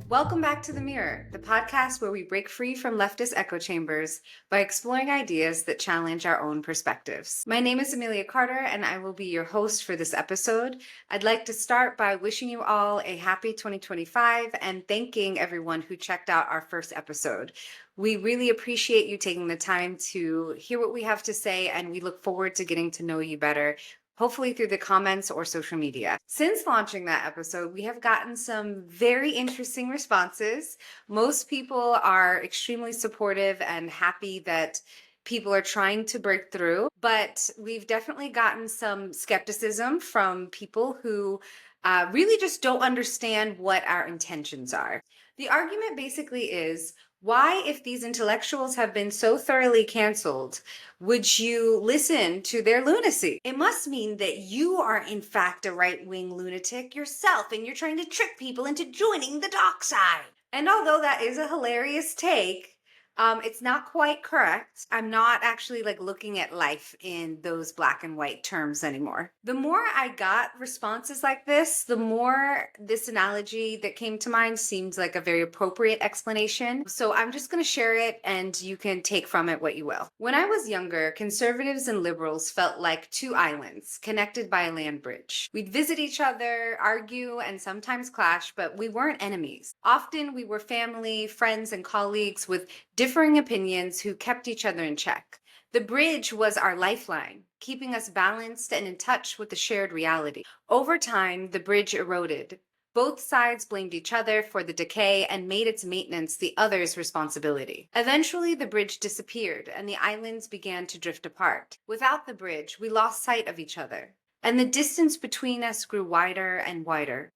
Welcome back to The Mirror, the podcast where we break free from leftist echo chambers by exploring ideas that challenge our own perspectives. My name is Amelia Carter, and I will be your host for this episode. I'd like to start by wishing you all a happy 2025 and thanking everyone who checked out our first episode. We really appreciate you taking the time to hear what we have to say, and we look forward to getting to know you better, hopefully through the comments or social media. Since launching that episode, we have gotten some very interesting responses. Most people are extremely supportive and happy that people are trying to break through, but we've definitely gotten some skepticism from people who really just don't understand what our intentions are. The argument basically is, why, if these intellectuals have been so thoroughly canceled, would you listen to their lunacy? It must mean that you are in fact a right-wing lunatic yourself, and you're trying to trick people into joining the dark side. And although that is a hilarious take, it's not quite correct. I'm not actually looking at life in those black and white terms anymore. The more I got responses like this, the more this analogy that came to mind seems like a very appropriate explanation. So I'm just going to share it and you can take from it what you will. When I was younger, conservatives and liberals felt like two islands connected by a land bridge. We'd visit each other, argue, and sometimes clash, but we weren't enemies. Often we were family, friends, and colleagues with differing opinions who kept each other in check. The bridge was our lifeline, keeping us balanced and in touch with the shared reality. Over time, the bridge eroded. Both sides blamed each other for the decay and made its maintenance the other's responsibility. Eventually, the bridge disappeared and the islands began to drift apart. Without the bridge, we lost sight of each other, and the distance between us grew wider and wider.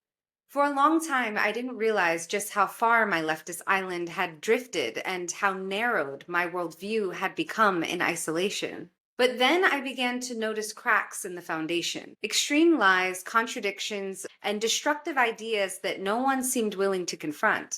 For a long time, I didn't realize just how far my leftist island had drifted and how narrowed my worldview had become in isolation. But then I began to notice cracks in the foundation, extreme lies, contradictions, and destructive ideas that no one seemed willing to confront.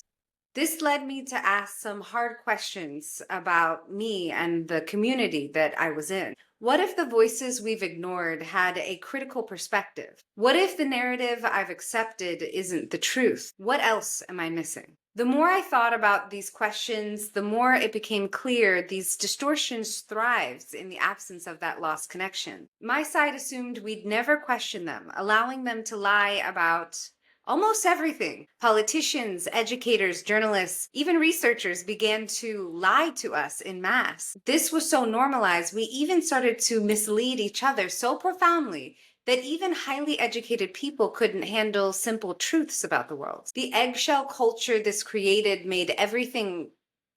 This led me to ask some hard questions about me and the community that I was in. What if the voices we've ignored had a critical perspective? What if the narrative I've accepted isn't the truth? What else am I missing? The more I thought about these questions, the more it became clear these distortions thrives in the absence of that lost connection. My side assumed we'd never question them, allowing them to lie about almost everything. Politicians, educators, journalists, even researchers began to lie to us en masse. This was so normalized, we even started to mislead each other so profoundly that even highly educated people couldn't handle simple truths about the world. The eggshell culture this created made everything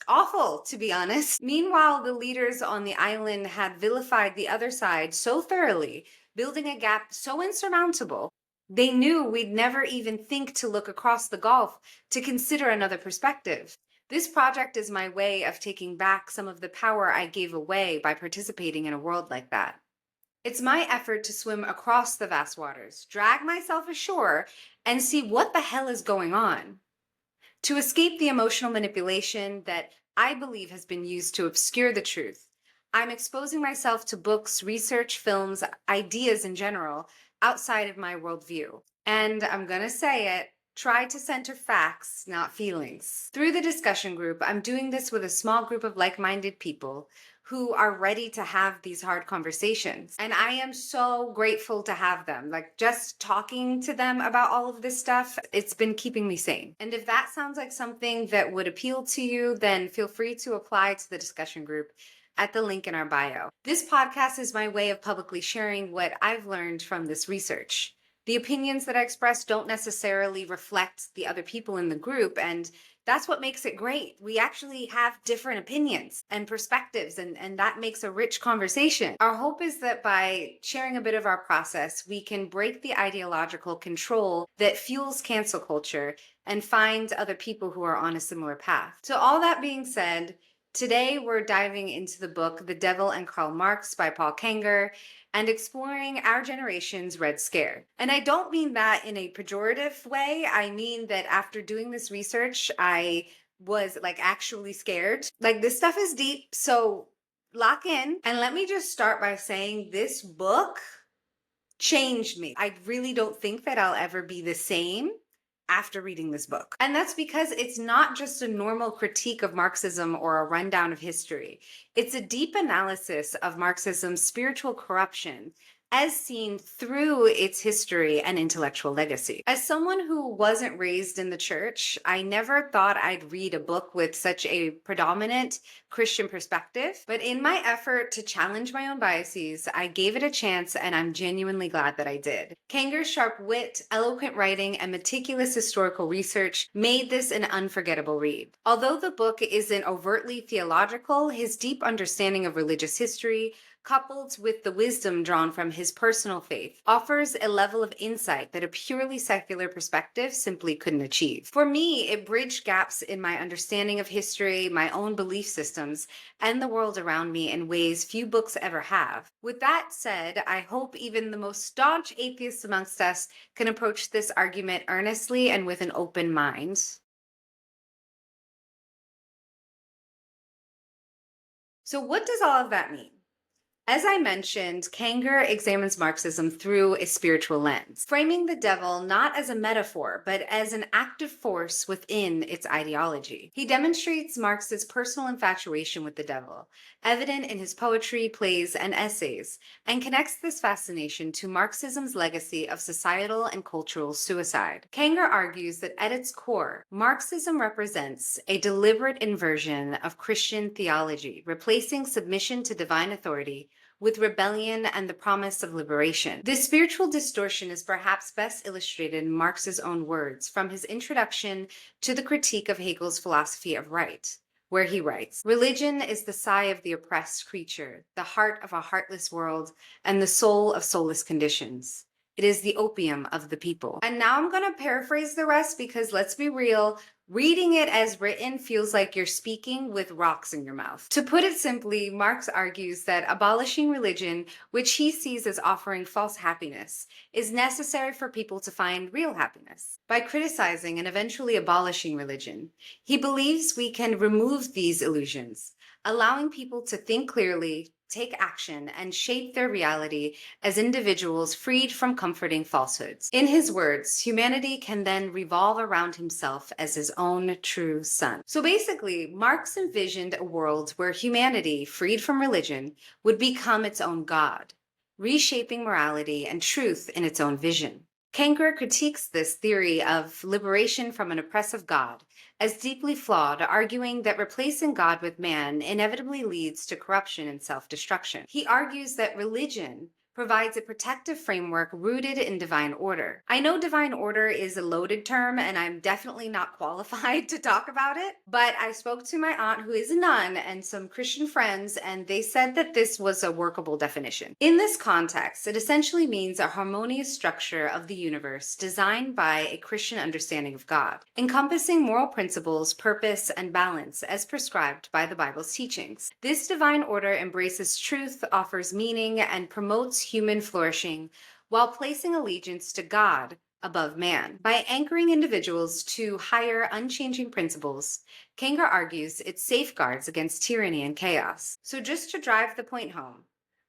awful, to be honest. Meanwhile, the leaders on the island had vilified the other side so thoroughly, building a gap so insurmountable. They knew we'd never even think to look across the gulf to consider another perspective. This project is my way of taking back some of the power I gave away by participating in a world like that. It's my effort to swim across the vast waters, drag myself ashore, and see what the hell is going on. To escape the emotional manipulation that I believe has been used to obscure the truth, I'm exposing myself to books, research, films, ideas in general, outside of my worldview. And I'm gonna say it, try to center facts, not feelings. Through the discussion group, I'm doing this with a small group of like-minded people who are ready to have these hard conversations. And I am so grateful to have them. Just talking to them about all of this stuff, it's been keeping me sane. And if that sounds like something that would appeal to you, then feel free to apply to the discussion group at the link in our bio. This podcast is my way of publicly sharing what I've learned from this research. The opinions that I express don't necessarily reflect the other people in the group, and that's what makes it great. We actually have different opinions and perspectives, and that makes a rich conversation. Our hope is that by sharing a bit of our process, we can break the ideological control that fuels cancel culture and find other people who are on a similar path. So all that being said, today we're diving into the book The Devil and Karl Marx by Paul Kengor and exploring our generation's Red Scare. And I don't mean that in a pejorative way. I mean that after doing this research, I was actually scared. This stuff is deep, so lock in. And let me just start by saying this book changed me. I really don't think that I'll ever be the same after reading this book. And that's because it's not just a normal critique of Marxism or a rundown of history. It's a deep analysis of Marxism's spiritual corruption as seen through its history and intellectual legacy. As someone who wasn't raised in the church, I never thought I'd read a book with such a predominant Christian perspective. But in my effort to challenge my own biases, I gave it a chance, and I'm genuinely glad that I did. Kengor's sharp wit, eloquent writing, and meticulous historical research made this an unforgettable read. Although the book isn't overtly theological, his deep understanding of religious history, coupled with the wisdom drawn from his personal faith, offers a level of insight that a purely secular perspective simply couldn't achieve. For me, it bridged gaps in my understanding of history, my own belief systems, and the world around me in ways few books ever have. With that said, I hope even the most staunch atheists amongst us can approach this argument earnestly and with an open mind. So what does all of that mean? As I mentioned, Kengor examines Marxism through a spiritual lens, framing the devil not as a metaphor, but as an active force within its ideology. He demonstrates Marx's personal infatuation with the devil, evident in his poetry, plays, and essays, and connects this fascination to Marxism's legacy of societal and cultural suicide. Kengor argues that at its core, Marxism represents a deliberate inversion of Christian theology, replacing submission to divine authority with rebellion and the promise of liberation. This spiritual distortion is perhaps best illustrated in Marx's own words from his introduction to the critique of Hegel's philosophy of right, where he writes, "Religion is the sigh of the oppressed creature, the heart of a heartless world, and the soul of soulless conditions. It is the opium of the people." And now I'm going to paraphrase the rest because let's be real, reading it as written feels like you're speaking with rocks in your mouth. To put it simply, Marx argues that abolishing religion, which he sees as offering false happiness, is necessary for people to find real happiness. By criticizing and eventually abolishing religion, he believes we can remove these illusions, allowing people to think clearly, take action, and shape their reality as individuals freed from comforting falsehoods. In his words, humanity can then revolve around himself as his own true sun. So basically, Marx envisioned a world where humanity, freed from religion, would become its own God, reshaping morality and truth in its own vision. Kengor critiques this theory of liberation from an oppressive God as deeply flawed, arguing that replacing God with man inevitably leads to corruption and self-destruction. He argues that religion provides a protective framework rooted in divine order. I know divine order is a loaded term, and I'm definitely not qualified to talk about it, but I spoke to my aunt who is a nun and some Christian friends, and they said that this was a workable definition. In this context, it essentially means a harmonious structure of the universe designed by a Christian understanding of God, encompassing moral principles, purpose, and balance as prescribed by the Bible's teachings. This divine order embraces truth, offers meaning, and promotes human flourishing while placing allegiance to God above man. By anchoring individuals to higher, unchanging principles, Kengor argues it safeguards against tyranny and chaos. So just to drive the point home,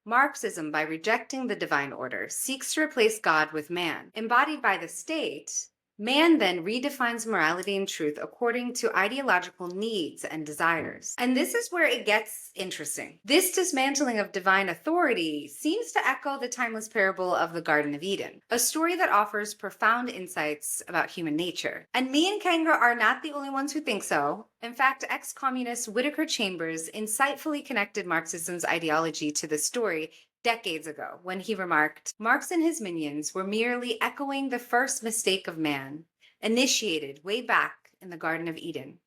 Marxism, by rejecting the divine order, seeks to replace God with man. Embodied by the state, man then redefines morality and truth according to ideological needs and desires. And this is where it gets interesting. This dismantling of divine authority seems to echo the timeless parable of the Garden of Eden, a story that offers profound insights about human nature. And me and Kengor are not the only ones who think so. In fact, ex-communist Whittaker Chambers insightfully connected Marxism's ideology to the story decades ago, when he remarked, "Marx and his minions were merely echoing the first mistake of man, initiated way back in the Garden of Eden.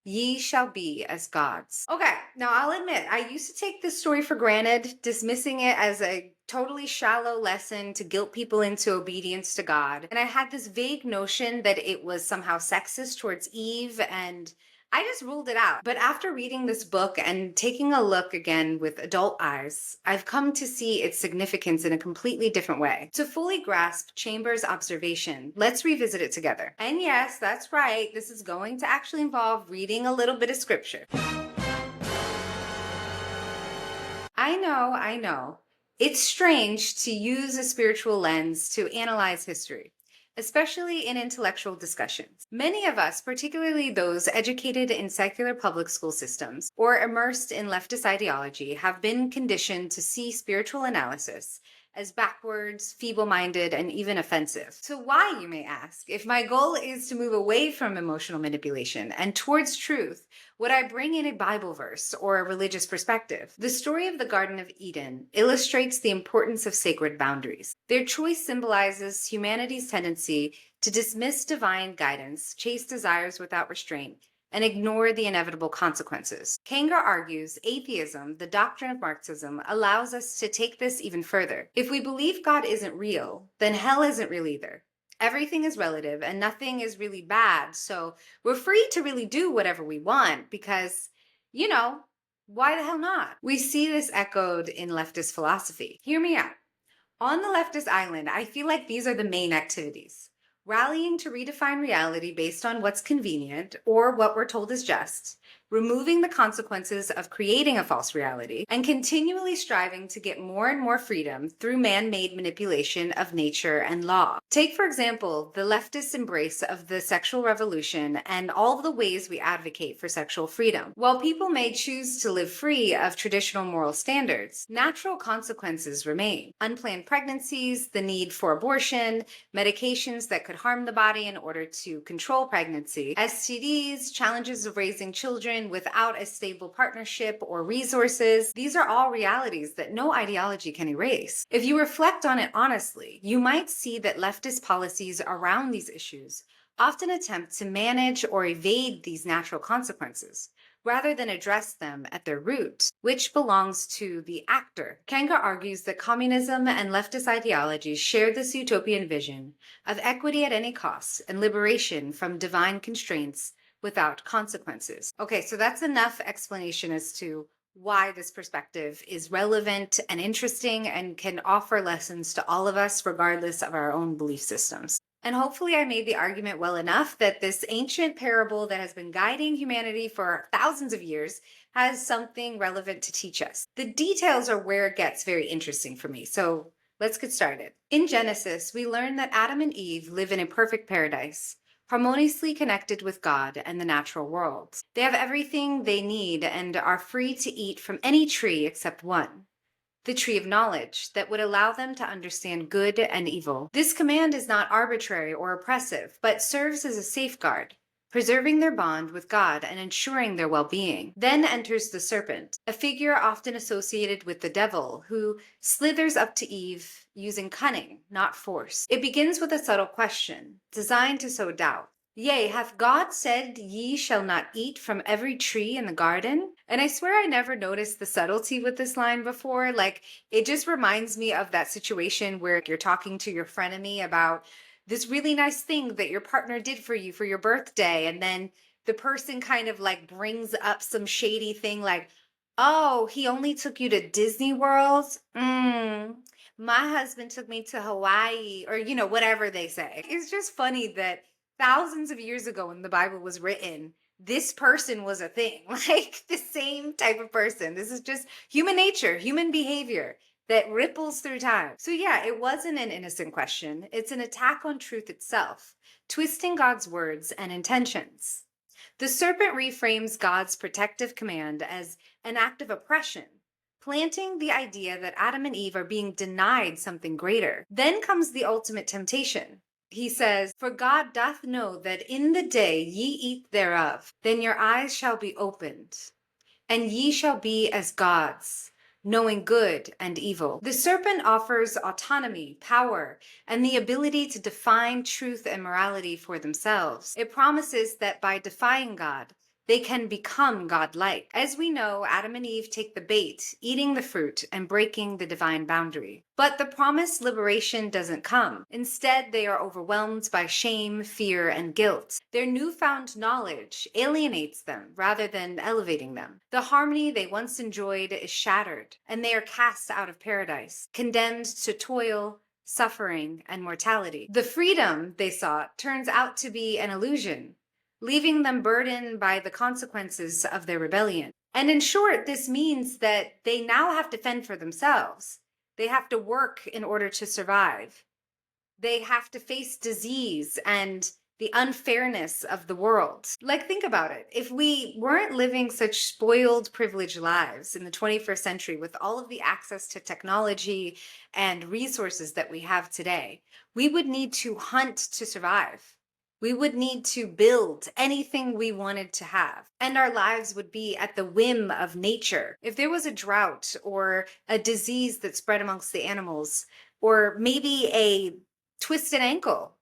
Ye shall be as gods." Okay, now I'll admit, I used to take this story for granted, dismissing it as a totally shallow lesson to guilt people into obedience to God. And I had this vague notion that it was somehow sexist towards Eve, and I just ruled it out. But after reading this book and taking a look again with adult eyes, I've come to see its significance in a completely different way. To fully grasp Chambers' observation, let's revisit it together. And yes, that's right, this is going to actually involve reading a little bit of scripture. I know. It's strange to use a spiritual lens to analyze history, especially in intellectual discussions. Many of us, particularly those educated in secular public school systems or immersed in leftist ideology, have been conditioned to see spiritual analysis as backwards, feeble minded, and even offensive. So, why, you may ask? If my goal is to move away from emotional manipulation and towards truth, would I bring in a Bible verse or a religious perspective? The story of the Garden of Eden illustrates the importance of sacred boundaries. Their choice symbolizes humanity's tendency to dismiss divine guidance, chase desires without restraint, and ignore the inevitable consequences. Kengor argues atheism, the doctrine of Marxism, allows us to take this even further. If we believe God isn't real, then hell isn't real either. Everything is relative and nothing is really bad, so we're free to really do whatever we want because, why the hell not? We see this echoed in leftist philosophy. Hear me out. On the leftist island, I feel like these are the main activities: rallying to redefine reality based on what's convenient or what we're told is just, removing the consequences of creating a false reality, and continually striving to get more and more freedom through man-made manipulation of nature and law. Take, for example, the leftist embrace of the sexual revolution and all the ways we advocate for sexual freedom. While people may choose to live free of traditional moral standards, natural consequences remain. Unplanned pregnancies, the need for abortion, medications that could harm the body in order to control pregnancy, STDs, challenges of raising children without a stable partnership or resources. These are all realities that no ideology can erase. If you reflect on it honestly, you might see that leftist policies around these issues often attempt to manage or evade these natural consequences, rather than address them at their root, which belongs to the actor. Kengor argues that communism and leftist ideologies share this utopian vision of equity at any cost and liberation from divine constraints without consequences. Okay, so that's enough explanation as to why this perspective is relevant and interesting and can offer lessons to all of us regardless of our own belief systems. And hopefully I made the argument well enough that this ancient parable that has been guiding humanity for thousands of years has something relevant to teach us. The details are where it gets very interesting for me, so let's get started. In Genesis, we learn that Adam and Eve live in a perfect paradise, harmoniously connected with God and the natural world. They have everything they need and are free to eat from any tree except one, the tree of knowledge, that would allow them to understand good and evil. This command is not arbitrary or oppressive, but serves as a safeguard, preserving their bond with God and ensuring their well-being. Then enters the serpent, a figure often associated with the devil, who slithers up to Eve using cunning, not force. It begins with a subtle question, designed to sow doubt. Yea, hath God said, ye shall not eat from every tree in the garden? And I swear I never noticed the subtlety with this line before. Like, it just reminds me of that situation where you're talking to your frenemy about this really nice thing that your partner did for you for your birthday. And then the person kind of like brings up some shady thing like, oh, he only took you to Disney World? My husband took me to Hawaii, or, whatever they say. It's just funny that thousands of years ago when the Bible was written, this person was a thing, like the same type of person. This is just human nature, human behavior that ripples through time. So yeah, it wasn't an innocent question. It's an attack on truth itself, twisting God's words and intentions. The serpent reframes God's protective command as an act of oppression, planting the idea that Adam and Eve are being denied something greater. Then comes the ultimate temptation. He says, for God doth know that in the day ye eat thereof, then your eyes shall be opened, and ye shall be as gods, knowing good and evil. The serpent offers autonomy, power, and the ability to define truth and morality for themselves. It promises that by defying God, they can become godlike. As we know, Adam and Eve take the bait, eating the fruit and breaking the divine boundary. But the promised liberation doesn't come. Instead, they are overwhelmed by shame, fear, and guilt. Their newfound knowledge alienates them rather than elevating them. The harmony they once enjoyed is shattered, and they are cast out of paradise, condemned to toil, suffering, and mortality. The freedom they sought turns out to be an illusion, leaving them burdened by the consequences of their rebellion. And in short, this means that they now have to fend for themselves. They have to work in order to survive. They have to face disease and the unfairness of the world. Like, think about it. If we weren't living such spoiled, privileged lives in the 21st century with all of the access to technology and resources that we have today, we would need to hunt to survive. We would need to build anything we wanted to have, and our lives would be at the whim of nature. If there was a drought or a disease that spread amongst the animals, or maybe a twisted ankle,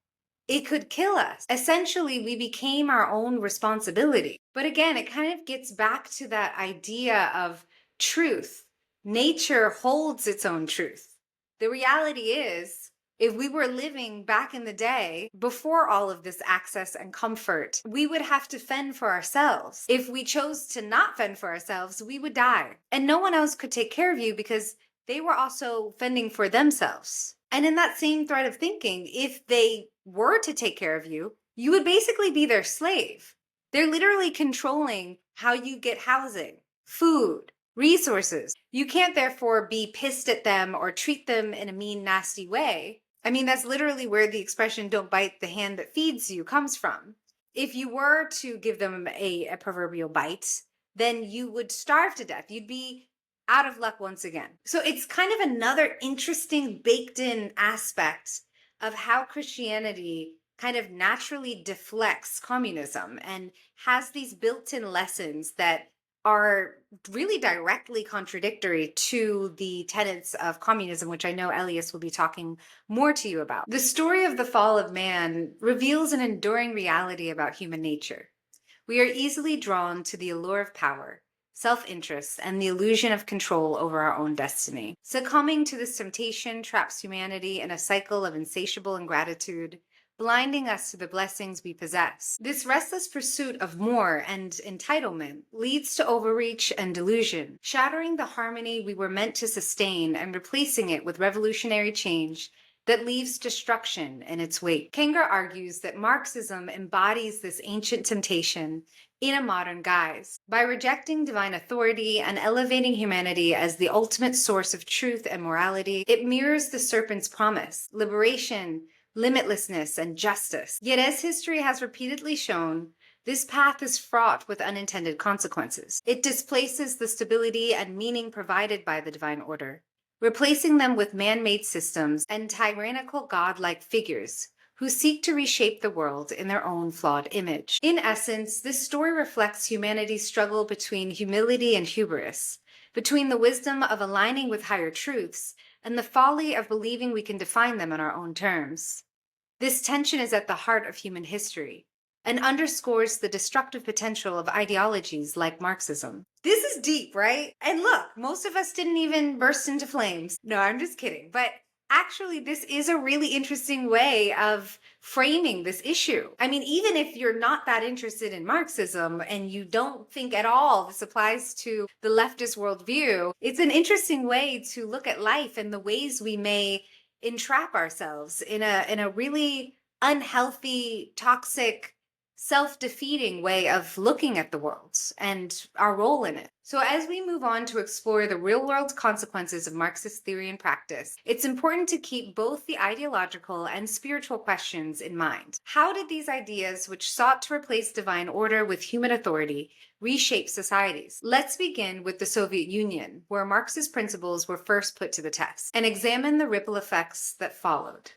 it could kill us. Essentially, we became our own responsibility. But again, it kind of gets back to that idea of truth. Nature holds its own truth. The reality is, if we were living back in the day before all of this access and comfort, we would have to fend for ourselves. If we chose to not fend for ourselves, we would die. And no one else could take care of you because they were also fending for themselves. And in that same thread of thinking, if they were to take care of you, you would basically be their slave. They're literally controlling how you get housing, food, resources. You can't therefore be pissed at them or treat them in a mean, nasty way. I mean, that's literally where the expression "don't bite the hand that feeds you" comes from. If you were to give them a proverbial bite, then you would starve to death. You'd be out of luck once again. So it's kind of another interesting baked in aspect of how Christianity kind of naturally deflects communism and has these built in lessons that are really directly contradictory to the tenets of communism, which I know Elias will be talking more to you about. The story of the fall of man reveals an enduring reality about human nature. We are easily drawn to the allure of power, self-interest, and the illusion of control over our own destiny. Succumbing to this temptation traps humanity in a cycle of insatiable ingratitude, blinding us to the blessings we possess. This restless pursuit of more and entitlement leads to overreach and delusion, shattering the harmony we were meant to sustain and replacing it with revolutionary change that leaves destruction in its wake. Kengor argues that Marxism embodies this ancient temptation in a modern guise. By rejecting divine authority and elevating humanity as the ultimate source of truth and morality, it mirrors the serpent's promise: liberation, limitlessness, and justice. Yet, as history has repeatedly shown, this path is fraught with unintended consequences. It displaces the stability and meaning provided by the divine order, replacing them with man-made systems and tyrannical godlike figures who seek to reshape the world in their own flawed image. In essence, this story reflects humanity's struggle between humility and hubris, between the wisdom of aligning with higher truths and the folly of believing we can define them on our own terms. This tension is at the heart of human history and underscores the destructive potential of ideologies like Marxism. This is deep, right? And look, most of us didn't even burst into flames. No, I'm just kidding. But actually, this is a really interesting way of framing this issue. I mean, even if you're not that interested in Marxism and you don't think at all this applies to the leftist worldview, it's an interesting way to look at life and the ways we may entrap ourselves in a really unhealthy, toxic, self-defeating way of looking at the world and our role in it. So as we move on to explore the real-world consequences of Marxist theory and practice, it's important to keep both the ideological and spiritual questions in mind. How did these ideas, which sought to replace divine order with human authority, reshape societies? Let's begin with the Soviet Union, where Marx's principles were first put to the test, and examine the ripple effects that followed.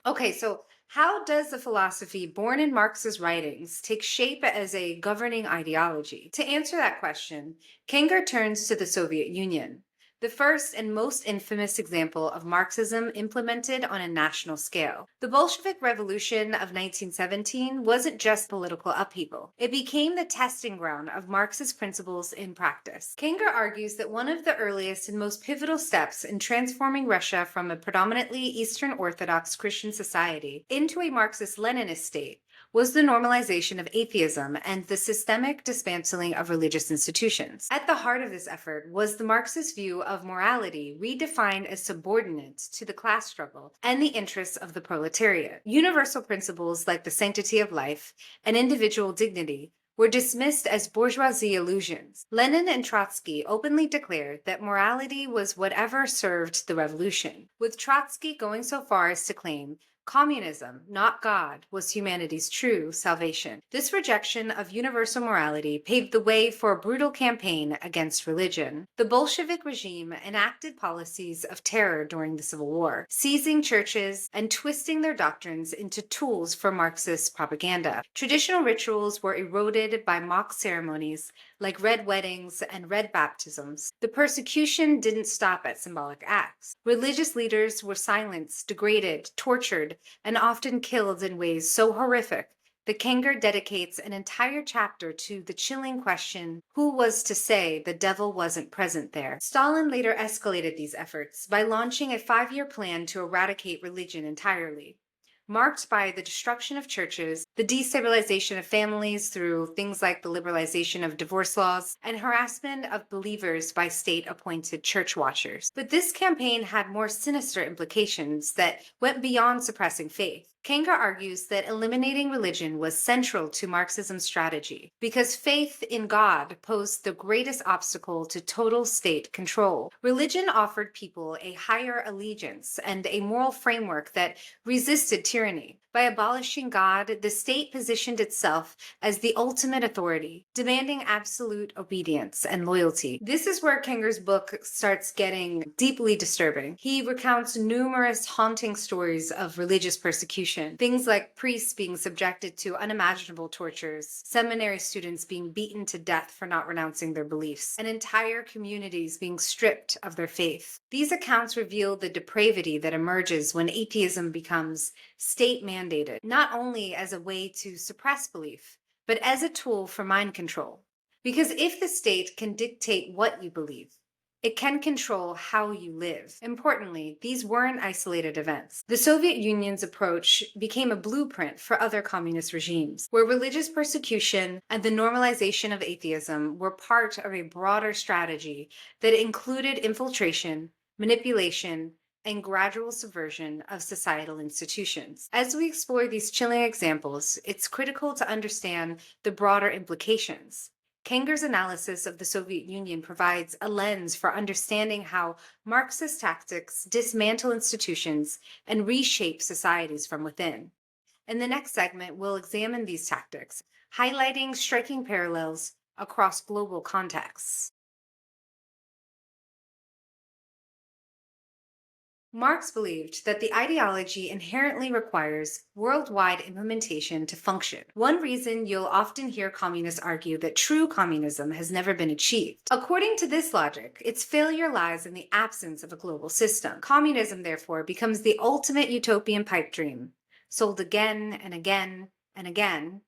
Okay, so how does the philosophy born in Marx's writings take shape as a governing ideology? To answer that question, Kengor turns to the Soviet Union, the first and most infamous example of Marxism implemented on a national scale. The Bolshevik Revolution of 1917 wasn't just political upheaval. It became the testing ground of Marx's principles in practice. Kengor argues that one of the earliest and most pivotal steps in transforming Russia from a predominantly Eastern Orthodox Christian society into a Marxist-Leninist state was the normalization of atheism and the systemic dismantling of religious institutions. At the heart of this effort was the Marxist view of morality redefined as subordinate to the class struggle and the interests of the proletariat. Universal principles like the sanctity of life and individual dignity were dismissed as bourgeoisie illusions. Lenin and Trotsky openly declared that morality was whatever served the revolution, with Trotsky going so far as to claim communism, not God, was humanity's true salvation. This rejection of universal morality paved the way for a brutal campaign against religion. The Bolshevik regime enacted policies of terror during the Civil War, seizing churches and twisting their doctrines into tools for Marxist propaganda. Traditional rituals were eroded by mock ceremonies like red weddings and red baptisms. The persecution didn't stop at symbolic acts. Religious leaders were silenced, degraded, tortured, and often killed in ways so horrific that Kengor dedicates an entire chapter to the chilling question, who was to say the devil wasn't present there? Stalin later escalated these efforts by launching a 5-year plan to eradicate religion entirely, marked by the destruction of churches, the destabilization of families through things like the liberalization of divorce laws, and harassment of believers by state-appointed church watchers. But this campaign had more sinister implications that went beyond suppressing faith. Kengor argues that eliminating religion was central to Marxism's strategy because faith in God posed the greatest obstacle to total state control. Religion offered people a higher allegiance and a moral framework that resisted tyranny. By abolishing God, the state positioned itself as the ultimate authority, demanding absolute obedience and loyalty. This is where Kengor's book starts getting deeply disturbing. He recounts numerous haunting stories of religious persecution, things like priests being subjected to unimaginable tortures, seminary students being beaten to death for not renouncing their beliefs, and entire communities being stripped of their faith. These accounts reveal the depravity that emerges when atheism becomes state mandated, not only as a way to suppress belief, but as a tool for mind control. Because if the state can dictate what you believe, it can control how you live. Importantly, these weren't isolated events. The Soviet Union's approach became a blueprint for other communist regimes, where religious persecution and the normalization of atheism were part of a broader strategy that included infiltration, manipulation, and gradual subversion of societal institutions. As we explore these chilling examples, it's critical to understand the broader implications. Kengor's analysis of the Soviet Union provides a lens for understanding how Marxist tactics dismantle institutions and reshape societies from within. In the next segment, we'll examine these tactics, highlighting striking parallels across global contexts. Marx believed that the ideology inherently requires worldwide implementation to function. One reason you'll often hear communists argue that true communism has never been achieved. According to this logic, its failure lies in the absence of a global system. Communism, therefore, becomes the ultimate utopian pipe dream, sold again and again and again,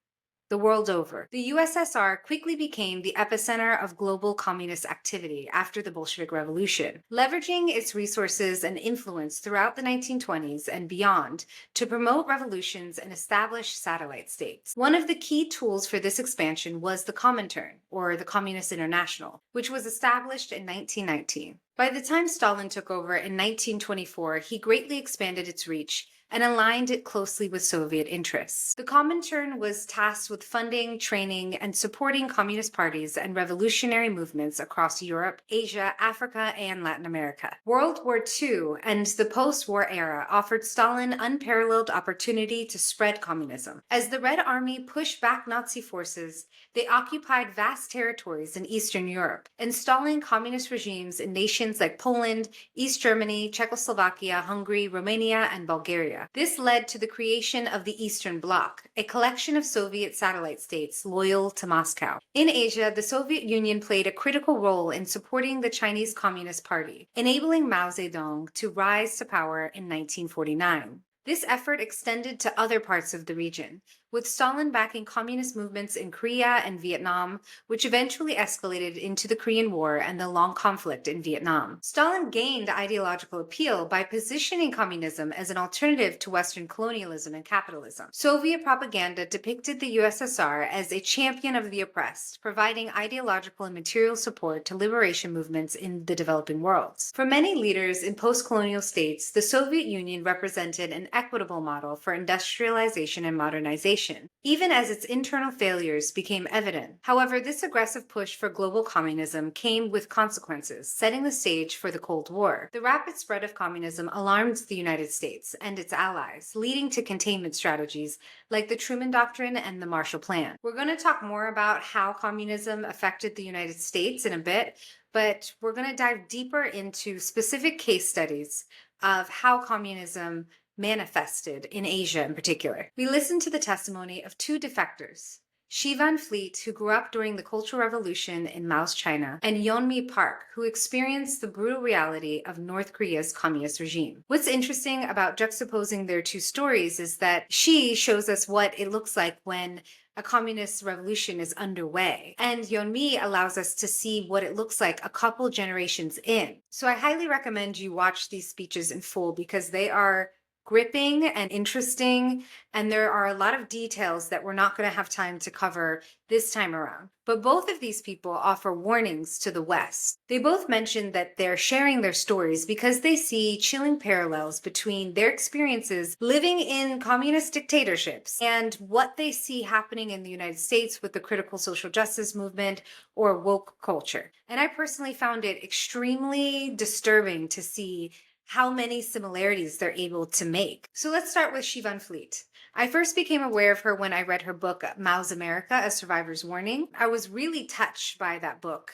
the world over. The USSR quickly became the epicenter of global communist activity after the Bolshevik Revolution, leveraging its resources and influence throughout the 1920s and beyond to promote revolutions and establish satellite states. One of the key tools for this expansion was the Comintern, or the Communist International, which was established in 1919. By the time Stalin took over in 1924, he greatly expanded its reach and aligned it closely with Soviet interests. The Comintern was tasked with funding, training, and supporting communist parties and revolutionary movements across Europe, Asia, Africa, and Latin America. World War II and the post-war era offered Stalin unparalleled opportunity to spread communism. As the Red Army pushed back Nazi forces, they occupied vast territories in Eastern Europe, installing communist regimes in nations like Poland, East Germany, Czechoslovakia, Hungary, Romania, and Bulgaria. This led to the creation of the Eastern Bloc, a collection of Soviet satellite states loyal to Moscow. In Asia, the Soviet Union played a critical role in supporting the Chinese Communist Party, enabling Mao Zedong to rise to power in 1949. This effort extended to other parts of the region, with Stalin backing communist movements in Korea and Vietnam, which eventually escalated into the Korean War and the long conflict in Vietnam. Stalin gained ideological appeal by positioning communism as an alternative to Western colonialism and capitalism. Soviet propaganda depicted the USSR as a champion of the oppressed, providing ideological and material support to liberation movements in the developing worlds. For many leaders in post-colonial states, the Soviet Union represented an equitable model for industrialization and modernization, even as its internal failures became evident. However, this aggressive push for global communism came with consequences, setting the stage for the Cold War. The rapid spread of communism alarmed the United States and its allies, leading to containment strategies like the Truman Doctrine and the Marshall Plan. We're going to talk more about how communism affected the United States in a bit, but we're going to dive deeper into specific case studies of how communism manifested in Asia in particular. We listened to the testimony of two defectors, Shi Van Fleet, who grew up during the Cultural Revolution in Mao's China, and Yeonmi Park, who experienced the brutal reality of North Korea's communist regime. What's interesting about juxtaposing their two stories is that Shi shows us what it looks like when a communist revolution is underway, and Yeonmi allows us to see what it looks like a couple generations in. So I highly recommend you watch these speeches in full because they are gripping and interesting, and there are a lot of details that we're not going to have time to cover this time around. But both of these people offer warnings to the West. They both mention that they're sharing their stories because they see chilling parallels between their experiences living in communist dictatorships and what they see happening in the United States with the critical social justice movement or woke culture. And I personally found it extremely disturbing to see how many similarities they're able to make. So let's start with Shi Van Fleet. I first became aware of her when I read her book, Mao's America, A Survivor's Warning. I was really touched by that book.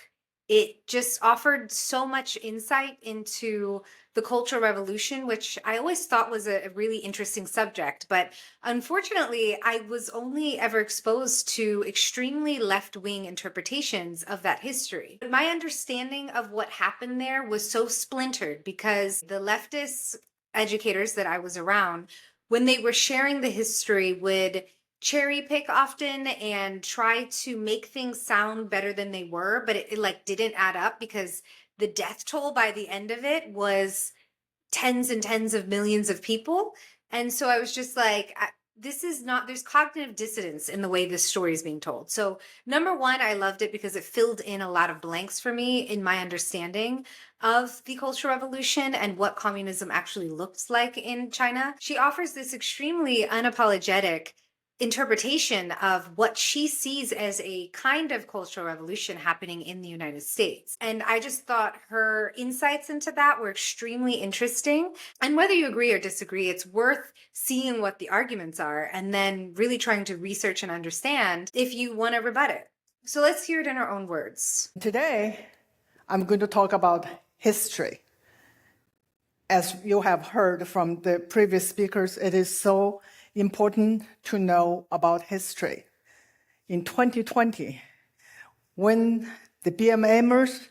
It just offered so much insight into the Cultural Revolution, which I always thought was a really interesting subject. But unfortunately, I was only ever exposed to extremely left-wing interpretations of that history. But my understanding of what happened there was so splintered because the leftist educators that I was around, when they were sharing the history, would cherry pick often and try to make things sound better than they were, but it like didn't add up because the death toll by the end of it was tens and tens of millions of people. And so I was just like, this is not, there's cognitive dissonance in the way this story is being told. So number one, I loved it because it filled in a lot of blanks for me in my understanding of the Cultural Revolution and what communism actually looks like in China. She offers this extremely unapologetic interpretation of what she sees as a kind of cultural revolution happening in the United States. And I just thought her insights into that were extremely interesting. And whether you agree or disagree, it's worth seeing what the arguments are and then really trying to research and understand if you want to rebut it. So let's hear it in her own words. Today, I'm going to talk about history. As you have heard from the previous speakers, it is so important to know about history. In 2020, when the BMMers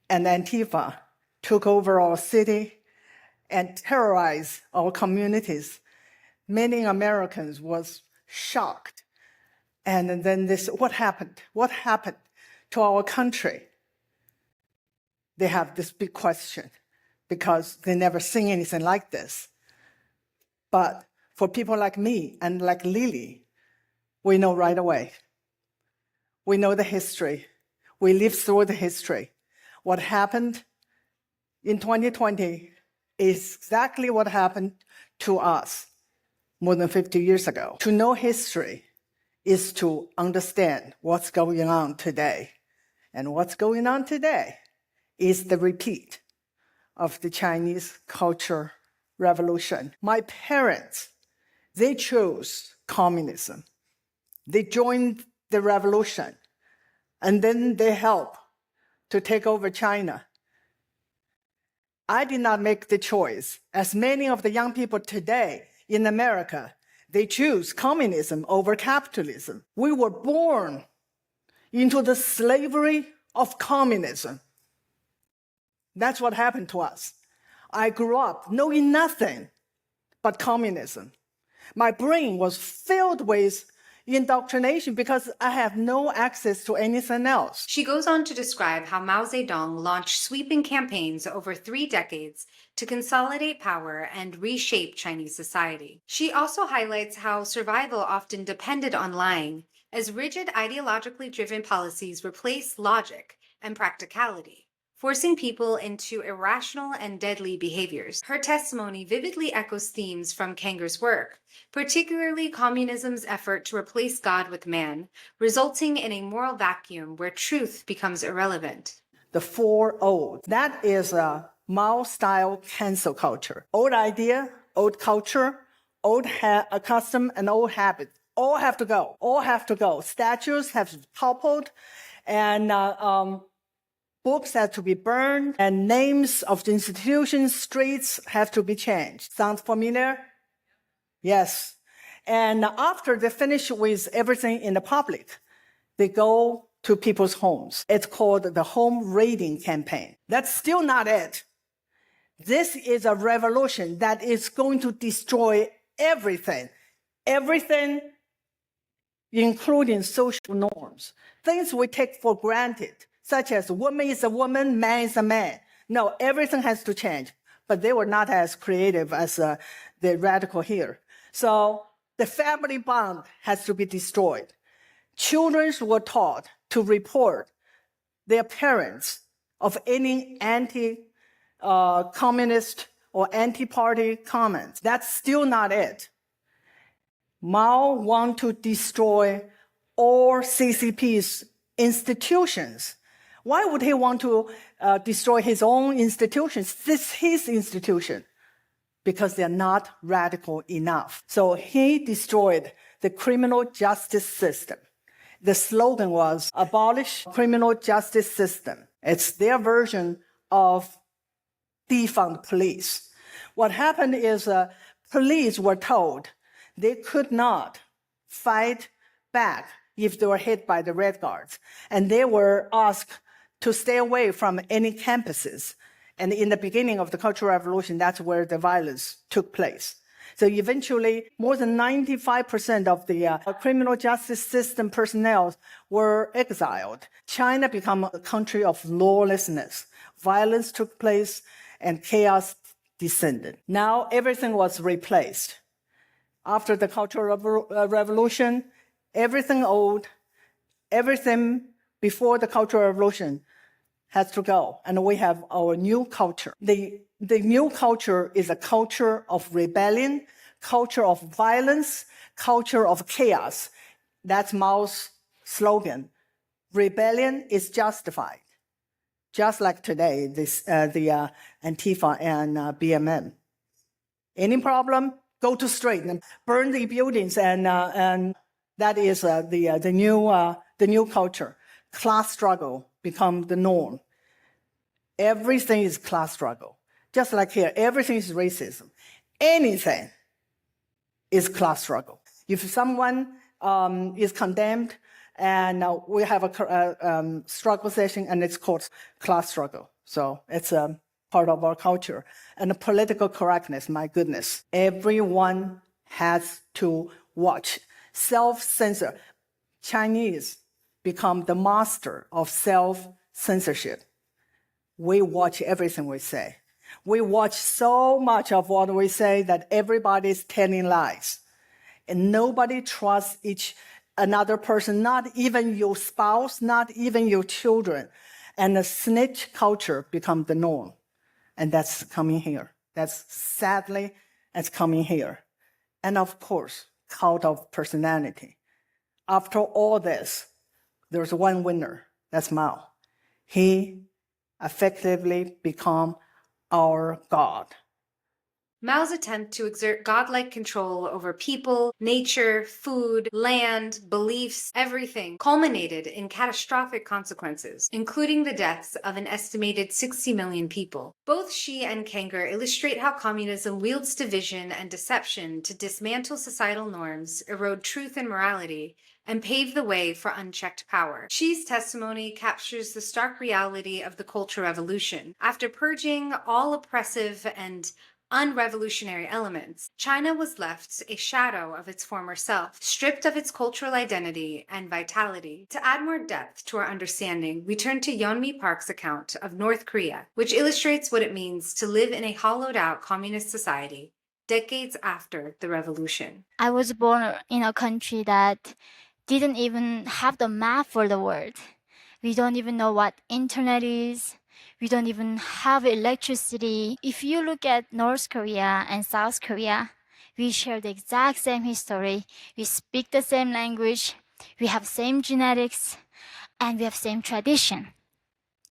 and Antifa took over our city and terrorized our communities, many Americans was shocked. And then this, what happened? What happened to our country? They have this big question because they never seen anything like this. But for people like me and like Lily, we know right away. We know the history. We lived through the history. What happened in 2020 is exactly what happened to us more than 50 years ago. To know history is to understand what's going on today. And what's going on today is the repeat of the Chinese Cultural Revolution. My parents, they chose communism. They joined the revolution, and then they helped to take over China. I did not make the choice. As many of the young people today in America, they choose communism over capitalism. We were born into the slavery of communism. That's what happened to us. I grew up knowing nothing but communism. My brain was filled with indoctrination because I have no access to anything else. She goes on to describe how Mao Zedong launched sweeping campaigns over 3 decades to consolidate power and reshape Chinese society. She also highlights how survival often depended on lying, as rigid ideologically driven policies replaced logic and practicality, forcing people into irrational and deadly behaviors. Her testimony vividly echoes themes from Kengor's work, particularly communism's effort to replace God with man, resulting in a moral vacuum where truth becomes irrelevant. The 4 old. That is a Mao-style cancel culture. Old idea, old culture, old custom, and old habit. All have to go. All have to go. Statues have to be toppled, and books have to be burned, and names of the institutions, streets have to be changed. Sounds familiar? Yes. And after they finish with everything in the public, they go to people's homes. It's called the home raiding campaign. That's still not it. This is a revolution that is going to destroy everything. Everything, including social norms. Things we take for granted, such as woman is a woman, man is a man. No, everything has to change. But they were not as creative as the radical here. So the family bond has to be destroyed. Children were taught to report their parents of any anti-communist or anti-party comments. That's still not it. Mao want to destroy all CCP's institutions. Why would he want to destroy his own institutions? This is his institution. Because they're not radical enough. So he destroyed the criminal justice system. The slogan was, abolish criminal justice system. It's their version of defund police. What happened is police were told they could not fight back if they were hit by the Red Guards. And they were asked to stay away from any campuses. And in the beginning of the Cultural Revolution, that's where the violence took place. So eventually, more than 95% of the criminal justice system personnel were exiled. China became a country of lawlessness. Violence took place and chaos descended. Now everything was replaced. After the Cultural Revolution, everything old, everything before the Cultural Revolution has to go. And we have our new culture. The new culture is a culture of rebellion, culture of violence, culture of chaos. That's Mao's slogan. Rebellion is justified. Just like today, the Antifa and BMM. Any problem? Go to street and burn the buildings, and that is the new culture. Class struggle become the norm. Everything is class struggle. Just like here, everything is racism. Anything is class struggle. If someone is condemned, and we have a struggle session, and it's called class struggle. So it's a part of our culture. And the political correctness, my goodness. Everyone has to watch. Self-censor. Chinese become the master of self-censorship. We watch everything we say. We watch so much of what we say that everybody's telling lies. And nobody trusts another person, not even your spouse, not even your children. And the snitch culture becomes the norm. And that's coming here. That's sadly, it's coming here. And of course, cult of personality. After all this, there's one winner. That's Mao. He effectively become our God. Mao's attempt to exert godlike control over people, nature, food, land, beliefs, everything, culminated in catastrophic consequences, including the deaths of an estimated 60 million people. Both Xi and Kengor illustrate how communism wields division and deception to dismantle societal norms, erode truth and morality, and pave the way for unchecked power. Xi's testimony captures the stark reality of the Cultural Revolution. After purging all oppressive and unrevolutionary elements. China was left a shadow of its former self, stripped of its cultural identity and vitality. To add more depth to our understanding, we turn to Yeonmi Park's account of North Korea, which illustrates what it means to live in a hollowed-out communist society decades after the revolution. I was born in a country that didn't even have the map for the world. We don't even know what internet is. We don't even have electricity. If you look at North Korea and South Korea, we share the exact same history. We speak the same language. We have same genetics, and we have same tradition.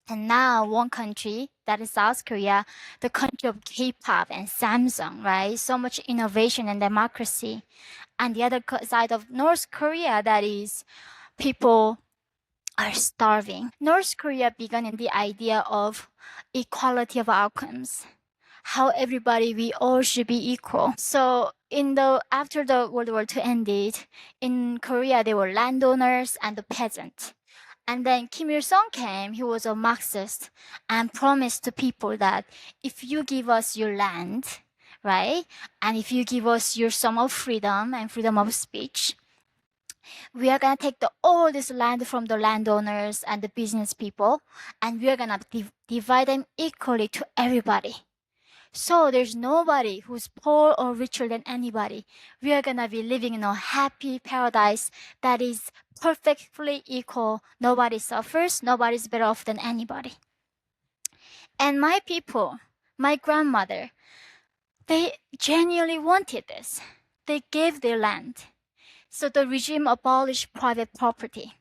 And now one country, that is South Korea, the country of K-pop and Samsung, right? So much innovation and democracy. And the other side of North Korea, that is people are starving. North Korea began in the idea of equality of outcomes, how everybody, we all should be equal. So after the World War II ended, in Korea there were landowners and the peasant. And then Kim Il-sung came, he was a Marxist, and promised to people that if you give us your land, right, and if you give us your some of freedom and freedom of speech, we are going to take all this land from the landowners and the business people, and we are going to divide them equally to everybody. So there's nobody who's poor or richer than anybody. We are going to be living in a happy paradise that is perfectly equal. Nobody suffers. Nobody's better off than anybody. And my people, my grandmother, they genuinely wanted this. They gave their land. So the regime abolished private property.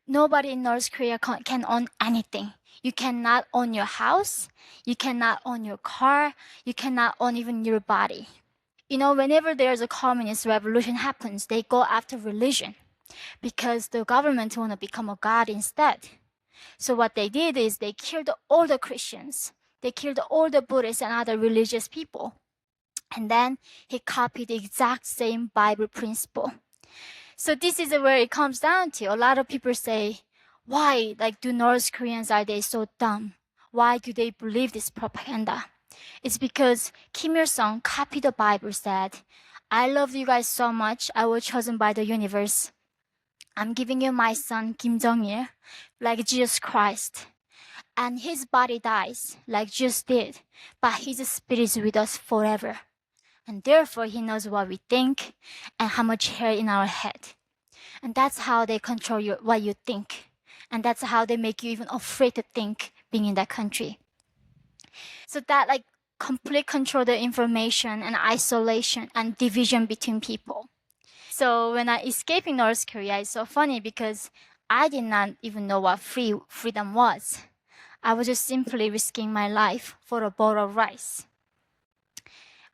Nobody in North Korea can own anything. You cannot own your house. You cannot own your car. You cannot own even your body. You know, whenever there's a communist revolution happens, they go after religion because the government want to become a god instead. So what they did is they killed all the Christians. They killed all the Buddhists and other religious people. And then he copied the exact same Bible principle. So this is where it comes down to. A lot of people say, why do North Koreans, are they so dumb? Why do they believe this propaganda? It's because Kim Il-sung copied the Bible, said, I love you guys so much. I was chosen by the universe. I'm giving you my son, Kim Jong-il, like Jesus Christ. And his body dies, like Jesus did, but his spirit is with us forever. And therefore, he knows what we think and how much hair in our head. And that's how they control what you think. And that's how they make you even afraid to think being in that country. So that complete control the information and isolation and division between people. So when I escaped in North Korea, it's so funny because I did not even know what freedom was. I was just simply risking my life for a bowl of rice.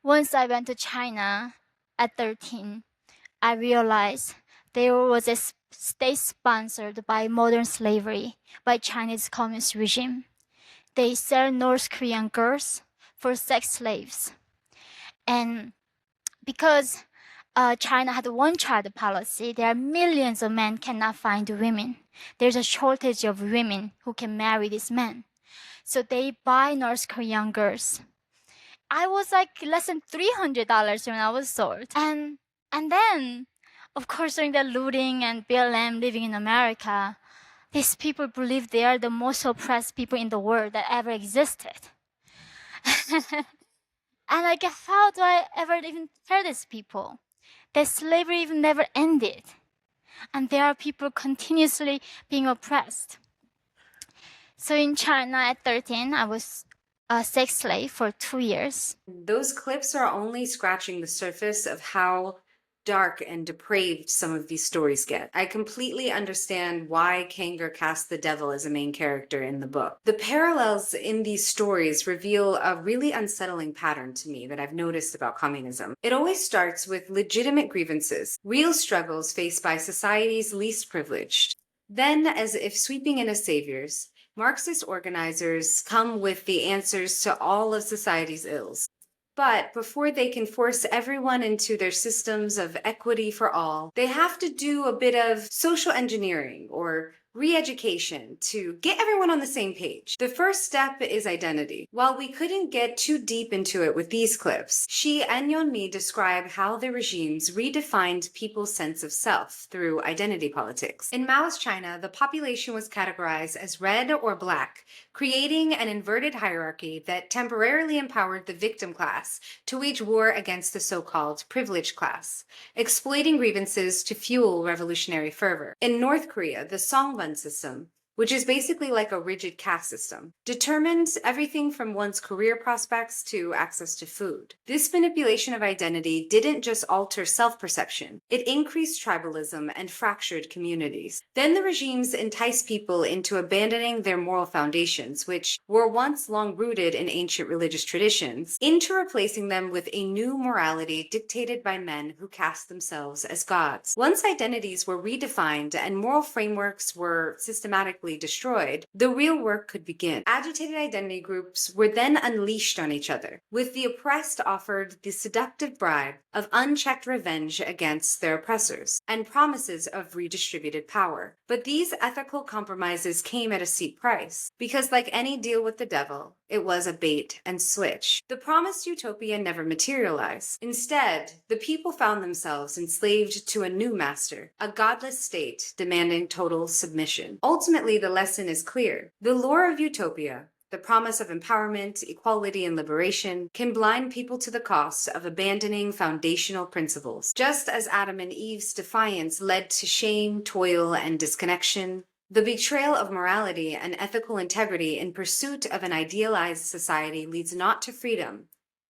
Once I went to China at 13, I realized there was a state sponsored by modern slavery by Chinese communist regime. They sell North Korean girls for sex slaves. And because China had a one-child policy, there are millions of men cannot find women. There's a shortage of women who can marry these men. So they buy North Korean girls. I was less than $300 when I was sold. And then, of course, during the looting and BLM living in America, these people believe they are the most oppressed people in the world that ever existed. And how do I ever even tell these people that slavery even never ended? And there are people continuously being oppressed. So in China at 13, I was a sex slave for 2 years. Those clips are only scratching the surface of how dark and depraved some of these stories get. I completely understand why Kengor cast the devil as a main character in the book. The parallels in these stories reveal a really unsettling pattern to me that I've noticed about communism. It always starts with legitimate grievances, real struggles faced by society's least privileged. Then, as if sweeping in as saviors, Marxist organizers come with the answers to all of society's ills. But before they can force everyone into their systems of equity for all, they have to do a bit of social engineering or re-education to get everyone on the same page. The first step is identity. While we couldn't get too deep into it with these clips, Xi and Yeonmi describe how the regimes redefined people's sense of self through identity politics. In Mao's China, the population was categorized as red or black, creating an inverted hierarchy that temporarily empowered the victim class to wage war against the so-called privileged class, exploiting grievances to fuel revolutionary fervor. In North Korea, the Songbun system, which is basically like a rigid caste system, determined everything from one's career prospects to access to food. This manipulation of identity didn't just alter self-perception, it increased tribalism and fractured communities. Then the regimes enticed people into abandoning their moral foundations, which were once long rooted in ancient religious traditions, into replacing them with a new morality dictated by men who cast themselves as gods. Once identities were redefined and moral frameworks were systematically destroyed, the real work could begin. Agitated identity groups were then unleashed on each other, with the oppressed offered the seductive bribe of unchecked revenge against their oppressors and promises of redistributed power. But these ethical compromises came at a steep price, because like any deal with the devil, it was a bait and switch. The promised utopia never materialized. Instead, the people found themselves enslaved to a new master, a godless state demanding total submission. Ultimately, the lesson is clear. The lure of utopia, the promise of empowerment, equality, and liberation, can blind people to the cost of abandoning foundational principles. Just as Adam and Eve's defiance led to shame, toil, and disconnection, the betrayal of morality and ethical integrity in pursuit of an idealized society leads not to freedom,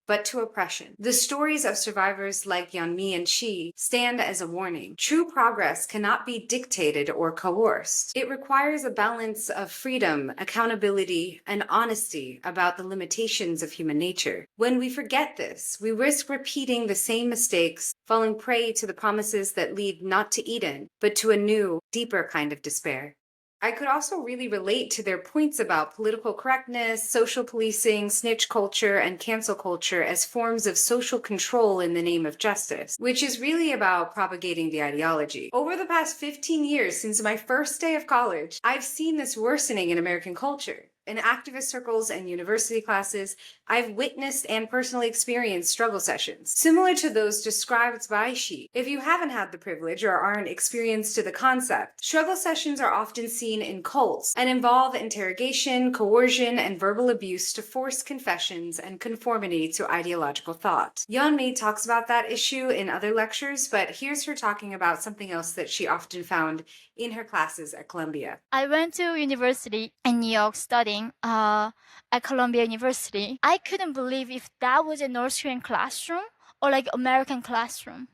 but to oppression. The stories of survivors like Yeonmi and Xi stand as a warning. True progress cannot be dictated or coerced. It requires a balance of freedom, accountability, and honesty about the limitations of human nature. When we forget this, we risk repeating the same mistakes, falling prey to the promises that lead not to Eden, but to a new, deeper kind of despair. I could also really relate to their points about political correctness, social policing, snitch culture, and cancel culture as forms of social control in the name of justice, which is really about propagating the ideology. Over the past 15 years, since my first day of college, I've seen this worsening in American culture. In activist circles and university classes, I've witnessed and personally experienced struggle sessions, similar to those described by Xi. If you haven't had the privilege or aren't experienced to the concept, struggle sessions are often seen in cults and involve interrogation, coercion, and verbal abuse to force confessions and conformity to ideological thought. Yeonmi talks about that issue in other lectures, but here's her talking about something else that she often found in her classes at Columbia. I went to university in New York studying at Columbia University. I couldn't believe if that was a North Korean classroom or like American classroom.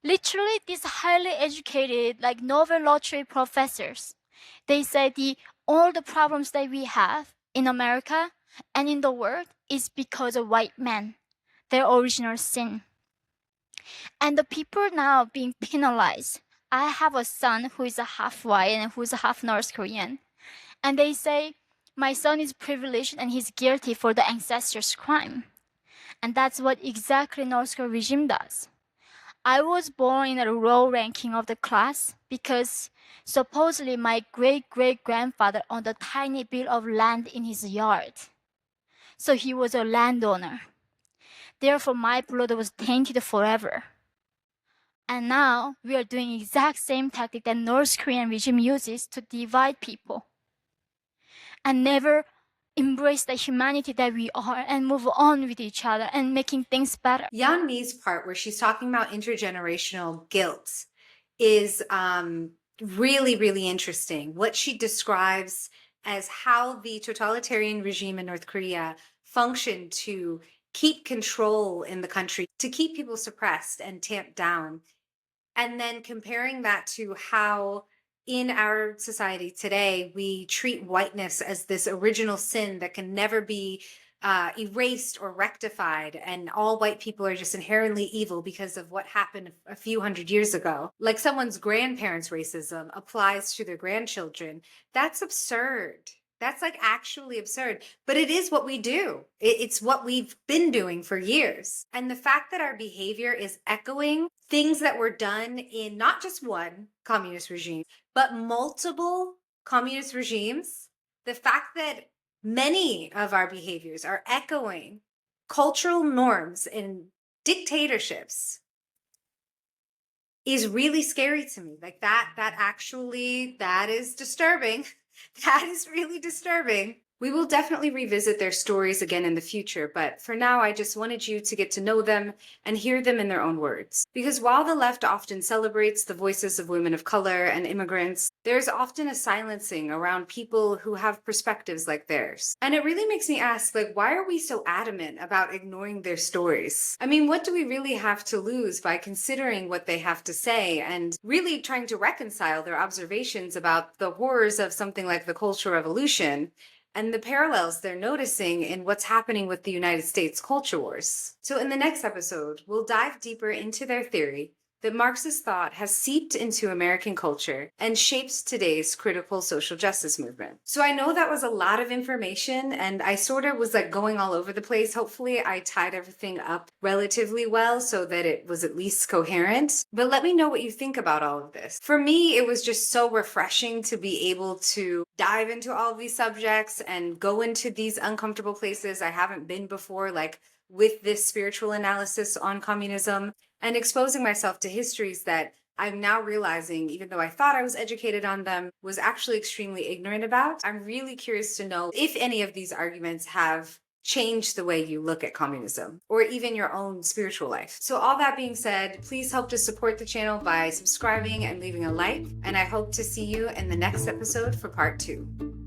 Literally, these highly educated, like Nobel laureate professors, they say all the problems that we have in America and in the world is because of white men, their original sin. And the people now being penalized. I have a son who is a half white and who is a half North Korean. And they say, my son is privileged and he's guilty for the ancestors' crime. And that's what exactly North Korean regime does. I was born in a low ranking of the class because supposedly my great-great-grandfather owned a tiny bit of land in his yard. So he was a landowner. Therefore, my blood was tainted forever. And now we are doing the exact same tactic that North Korean regime uses to divide people and never embrace the humanity that we are and move on with each other and making things better. Yeonmi's part where she's talking about intergenerational guilt is really, really interesting. What she describes as how the totalitarian regime in North Korea functioned to keep control in the country, to keep people suppressed and tamped down. And then comparing that to how in our society today, we treat whiteness as this original sin that can never be erased or rectified, and all white people are just inherently evil because of what happened a few hundred years ago. Like someone's grandparents' racism applies to their grandchildren. That's absurd. That's like actually absurd, but it is what we do. It's what we've been doing for years. And the fact that our behavior is echoing things that were done in not just one communist regime, but multiple communist regimes, the fact that many of our behaviors are echoing cultural norms in dictatorships is really scary to me. Like that is disturbing. That is really disturbing. We will definitely revisit their stories again in the future, but for now, I just wanted you to get to know them and hear them in their own words. Because while the left often celebrates the voices of women of color and immigrants, there's often a silencing around people who have perspectives like theirs. And it really makes me ask, like, why are we so adamant about ignoring their stories? I mean, what do we really have to lose by considering what they have to say and really trying to reconcile their observations about the horrors of something like the Cultural Revolution and the parallels they're noticing in what's happening with the United States culture wars? So in the next episode, we'll dive deeper into their theory that Marxist thought has seeped into American culture and shapes today's critical social justice movement. So I know that was a lot of information and I sort of was like going all over the place. Hopefully I tied everything up relatively well so that it was at least coherent. But let me know what you think about all of this. For me, it was just so refreshing to be able to dive into all of these subjects and go into these uncomfortable places I haven't been before, like with this spiritual analysis on communism, and exposing myself to histories that I'm now realizing, even though I thought I was educated on them, was actually extremely ignorant about. I'm really curious to know if any of these arguments have changed the way you look at communism or even your own spiritual life. So all that being said, please help to support the channel by subscribing and leaving a like, and I hope to see you in the next episode for part 2.